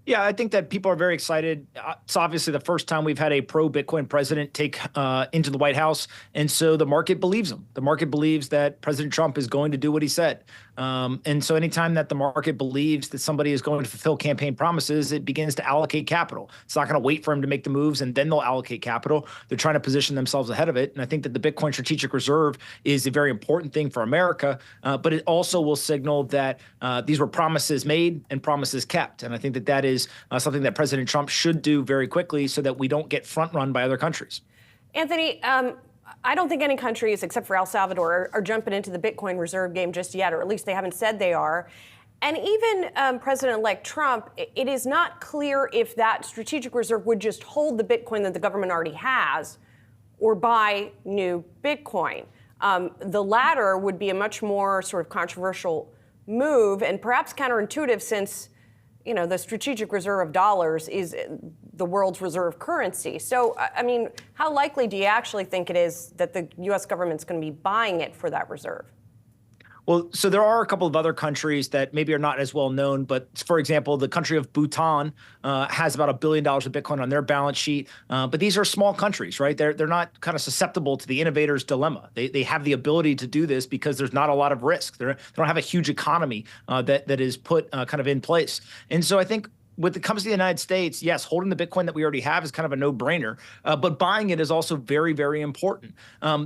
Yeah, I think that people are very excited. It's obviously the first time we've had a pro-Bitcoin president take into the White House, and so the market believes him. The market believes that President Trump is going to do what he said. And so anytime that the market believes that somebody is going to fulfill campaign promises, it begins to allocate capital. It's not going to wait for him to make the moves, and then they'll allocate capital. They're trying to position themselves ahead of it. And I think that the Bitcoin Strategic Reserve is a very important thing for America, but it also will signal that these were promises made and promises kept. And I think that that is something that President Trump should do very quickly so that we don't get front run by other countries. Anthony, I don't think any countries except for El Salvador are jumping into the Bitcoin reserve game just yet, or at least they haven't said they are. And even President-elect Trump, it is not clear if that strategic reserve would just hold the Bitcoin that the government already has or buy new Bitcoin. The latter would be a much more sort of controversial move and perhaps counterintuitive since the strategic reserve of dollars is the world's reserve currency. So, I mean, how likely do you actually think it is that the U.S. government's going to be buying it for that reserve? Well, so there are a couple of other countries that maybe are not as well known, but for example, the country of Bhutan has about $1 billion of Bitcoin on their balance sheet. But these are small countries, right? They're not kind of susceptible to the innovator's dilemma. They have the ability to do this because there's not a lot of risk. They don't have a huge economy that is put kind of in place. And so I think when it comes to the United States, yes, holding the Bitcoin that we already have is kind of a no-brainer, but buying it is also very, very important.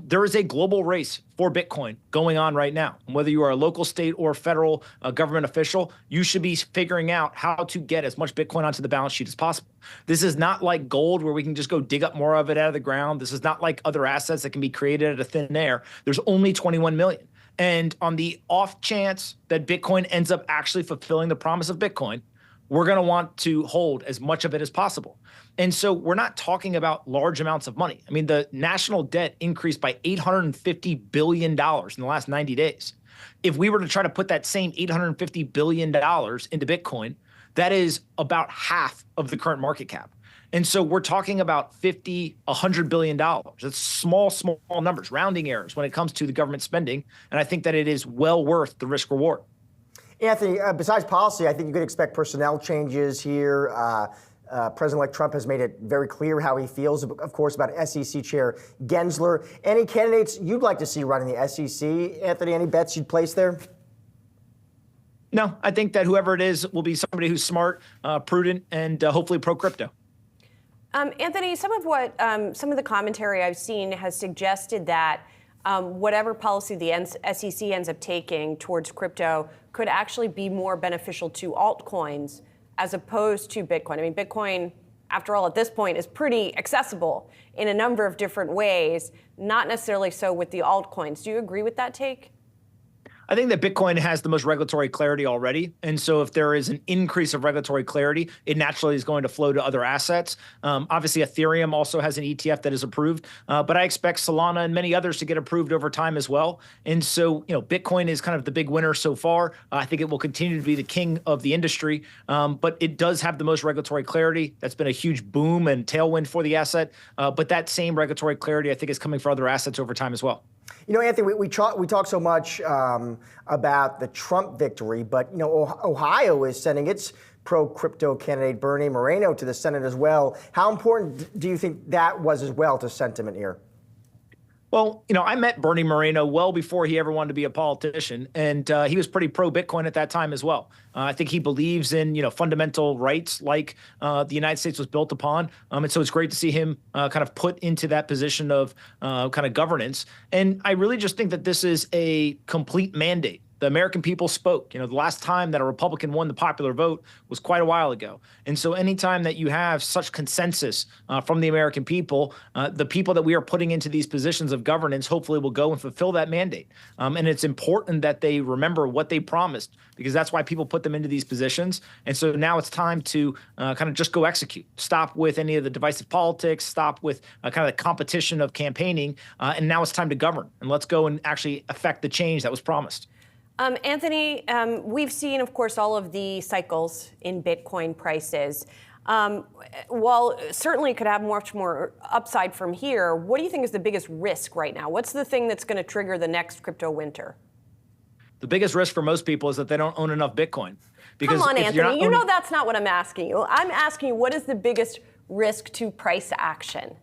There is a global race for Bitcoin going on right now. And whether you are a local, state, or federal government official, you should be figuring out how to get as much Bitcoin onto the balance sheet as possible. This is not like gold where we can just go dig up more of it out of the ground. This is not like other assets that can be created out of thin air. There's only 21 million. And on the off chance that Bitcoin ends up actually fulfilling the promise of Bitcoin, we're going to want to hold as much of it as possible. And so we're not talking about large amounts of money. I mean, the national debt increased by $850 billion in the last 90 days. If we were to try to put that same $850 billion into Bitcoin, that is about half of the current market cap. And so we're talking about $100 billion. That's small numbers, rounding errors when it comes to the government spending. And I think that it is well worth the risk reward. Anthony, besides policy, I think you could expect personnel changes here. President-elect Trump has made it very clear how he feels, of course, about SEC Chair Gensler. Any candidates you'd like to see running the SEC? Anthony, any bets you'd place there? No, I think that whoever it is will be somebody who's smart, prudent, and hopefully pro-crypto. Anthony, some of the commentary I've seen has suggested that whatever policy the SEC ends up taking towards crypto could actually be more beneficial to altcoins as opposed to Bitcoin. I mean, Bitcoin, after all, at this point, is pretty accessible in a number of different ways, not necessarily so with the altcoins. Do you agree with that take? I think that Bitcoin has the most regulatory clarity already. And so if there is an increase of regulatory clarity, it naturally is going to flow to other assets. Obviously, Ethereum also has an ETF that is approved, but I expect Solana and many others to get approved over time as well. And so, Bitcoin is kind of the big winner so far. I think it will continue to be the king of the industry, but it does have the most regulatory clarity. That's been a huge boom and tailwind for the asset. But that same regulatory clarity, I think, is coming for other assets over time as well. Anthony, we talk so much about the Trump victory, but Ohio is sending its pro-crypto candidate Bernie Moreno to the Senate as well. How important do you think that was as well to sentiment here? Well, I met Bernie Moreno well before he ever wanted to be a politician, and he was pretty pro-Bitcoin at that time as well. I think he believes in, fundamental rights like the United States was built upon. And so it's great to see him kind of put into that position of kind of governance. And I really just think that this is a complete mandate. The American people spoke. The last time that a Republican won the popular vote was quite a while ago. And so anytime that you have such consensus from the American people, the people that we are putting into these positions of governance hopefully will go and fulfill that mandate. And it's important that they remember what they promised, because that's why people put them into these positions. And so now it's time to kind of just go execute. Stop with any of the divisive politics. Stop with kind of the competition of campaigning. And now it's time to govern. And let's go and actually affect the change that was promised. Anthony, we've seen, of course, all of the cycles in Bitcoin prices. While certainly could have much more upside from here, what do you think is the biggest risk right now? What's the thing that's going to trigger the next crypto winter? The biggest risk for most people is that they don't own enough Bitcoin. Because come on, if you're Anthony. not You know owning- that's not what I'm asking you. I'm asking you, what is the biggest risk to price action?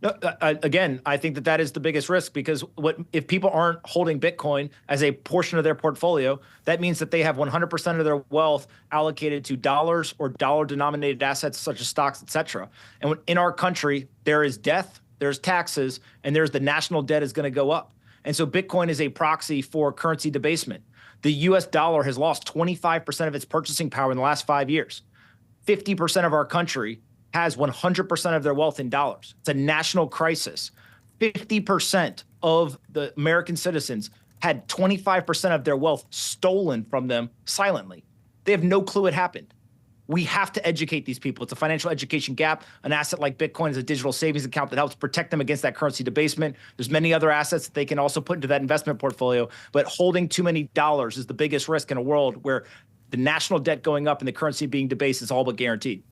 No, again, I think that is the biggest risk, because if people aren't holding Bitcoin as a portion of their portfolio, that means that they have 100% of their wealth allocated to dollars or dollar-denominated assets such as stocks, et cetera. And in our country, there is death, there's taxes, and there's the national debt is going to go up. And so Bitcoin is a proxy for currency debasement. The US dollar has lost 25% of its purchasing power in the last 5 years. 50% of our country has 100% of their wealth in dollars. It's a national crisis. 50% of the American citizens had 25% of their wealth stolen from them silently. They have no clue it happened. We have to educate these people. It's a financial education gap. An asset like Bitcoin is a digital savings account that helps protect them against that currency debasement. There's many other assets that they can also put into that investment portfolio, but holding too many dollars is the biggest risk in a world where the national debt going up and the currency being debased is all but guaranteed.